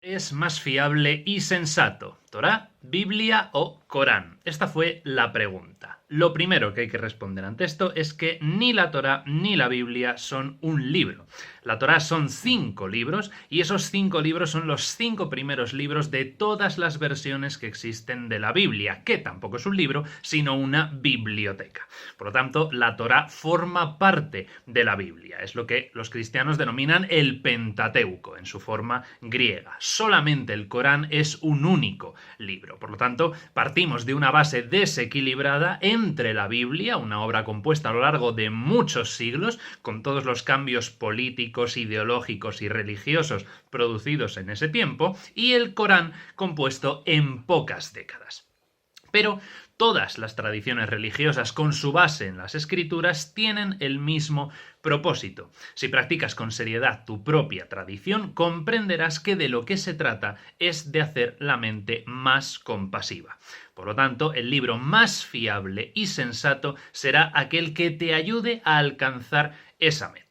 ¿Es más fiable y sensato? ¿Torá, Biblia o Corán? Esta fue la pregunta. Lo primero que hay que responder ante esto es que ni la Torá ni la Biblia son un libro. La Torá son 5 libros y esos 5 libros son los 5 primeros libros de todas las versiones que existen de la Biblia, que tampoco es un libro, sino una biblioteca. Por lo tanto, la Torá forma parte de la Biblia. Es lo que los cristianos denominan el Pentateuco, en su forma griega. Solamente el Corán es un único libro. Por lo tanto, partimos de una base desequilibrada entre la Biblia, una obra compuesta a lo largo de muchos siglos, con todos los cambios políticos, ideológicos y religiosos producidos en ese tiempo, y el Corán, compuesto en pocas décadas. Pero todas las tradiciones religiosas con su base en las escrituras tienen el mismo propósito. Si practicas con seriedad tu propia tradición, comprenderás que de lo que se trata es de hacer la mente más compasiva. Por lo tanto, el libro más fiable y sensato será aquel que te ayude a alcanzar esa meta.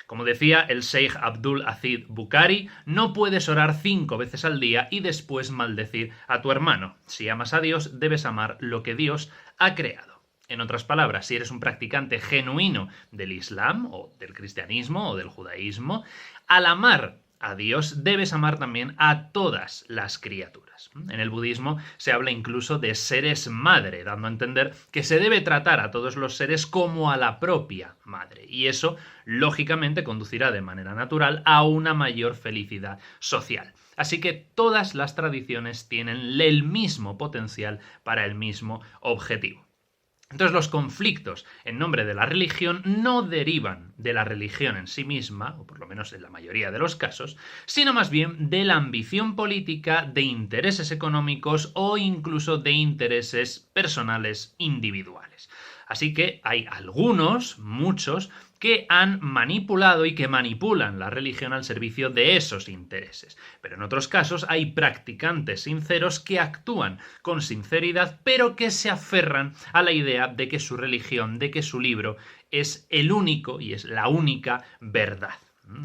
Como decía el Sheikh Abdul Aziz Bukhari, no puedes orar 5 veces al día y después maldecir a tu hermano. Si amas a Dios, debes amar lo que Dios ha creado. En otras palabras, si eres un practicante genuino del Islam, o del cristianismo, o del judaísmo, al amar a Dios debes amar también a todas las criaturas. En el budismo se habla incluso de seres madre, dando a entender que se debe tratar a todos los seres como a la propia madre. Y eso, lógicamente, conducirá de manera natural a una mayor felicidad social. Así que todas las tradiciones tienen el mismo potencial para el mismo objetivo. Entonces los conflictos en nombre de la religión no derivan de la religión en sí misma, o por lo menos en la mayoría de los casos, sino más bien de la ambición política, de intereses económicos o incluso de intereses personales individuales. Así que hay algunos, muchos, que han manipulado y que manipulan la religión al servicio de esos intereses. Pero en otros casos hay practicantes sinceros que actúan con sinceridad, pero que se aferran a la idea de que su religión, de que su libro es el único y es la única verdad.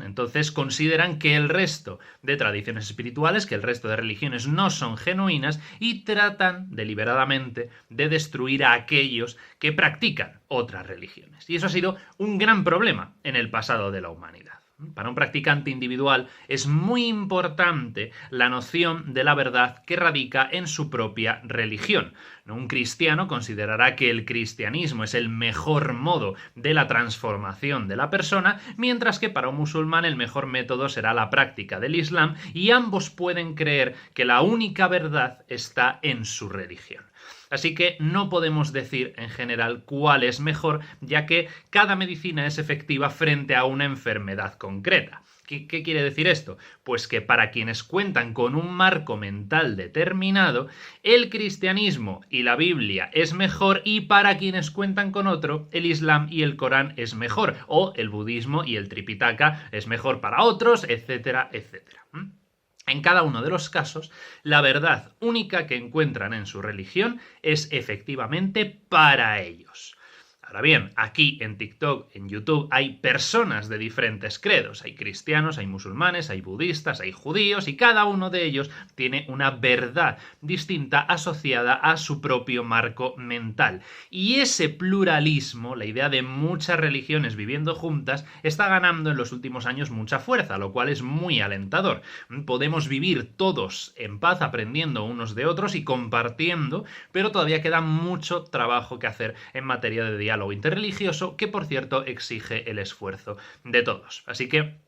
Entonces consideran que el resto de tradiciones espirituales, que el resto de religiones no son genuinas y tratan deliberadamente de destruir a aquellos que practican otras religiones. Y eso ha sido un gran problema en el pasado de la humanidad. Para un practicante individual es muy importante la noción de la verdad que radica en su propia religión. Un cristiano considerará que el cristianismo es el mejor modo de la transformación de la persona, mientras que para un musulmán el mejor método será la práctica del Islam, y ambos pueden creer que la única verdad está en su religión. Así que no podemos decir en general cuál es mejor, ya que cada medicina es efectiva frente a una enfermedad concreta. ¿Qué quiere decir esto? Pues que para quienes cuentan con un marco mental determinado, el cristianismo y la Biblia es mejor, y para quienes cuentan con otro, el Islam y el Corán es mejor, o el budismo y el Tripitaka es mejor para otros, etcétera, etcétera. En cada uno de los casos, la verdad única que encuentran en su religión es efectivamente para ellos. Ahora bien, aquí en TikTok, en YouTube, hay personas de diferentes credos. Hay cristianos, hay musulmanes, hay budistas, hay judíos, y cada uno de ellos tiene una verdad distinta asociada a su propio marco mental. Y ese pluralismo, la idea de muchas religiones viviendo juntas, está ganando en los últimos años mucha fuerza, lo cual es muy alentador. Podemos vivir todos en paz, aprendiendo unos de otros y compartiendo, pero todavía queda mucho trabajo que hacer en materia de diálogo interreligioso, que por cierto exige el esfuerzo de todos. Así que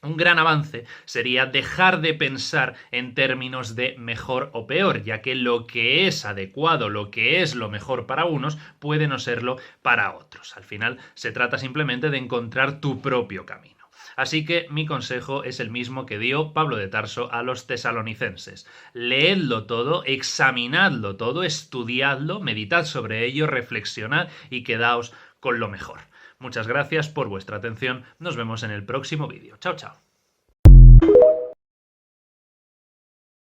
un gran avance sería dejar de pensar en términos de mejor o peor, ya que lo que es adecuado, lo que es lo mejor para unos, puede no serlo para otros. Al final se trata simplemente de encontrar tu propio camino. Así que mi consejo es el mismo que dio Pablo de Tarso a los tesalonicenses. Leedlo todo, examinadlo todo, estudiadlo, meditad sobre ello, reflexionad y quedaos con lo mejor. Muchas gracias por vuestra atención. Nos vemos en el próximo vídeo. Chao, chao.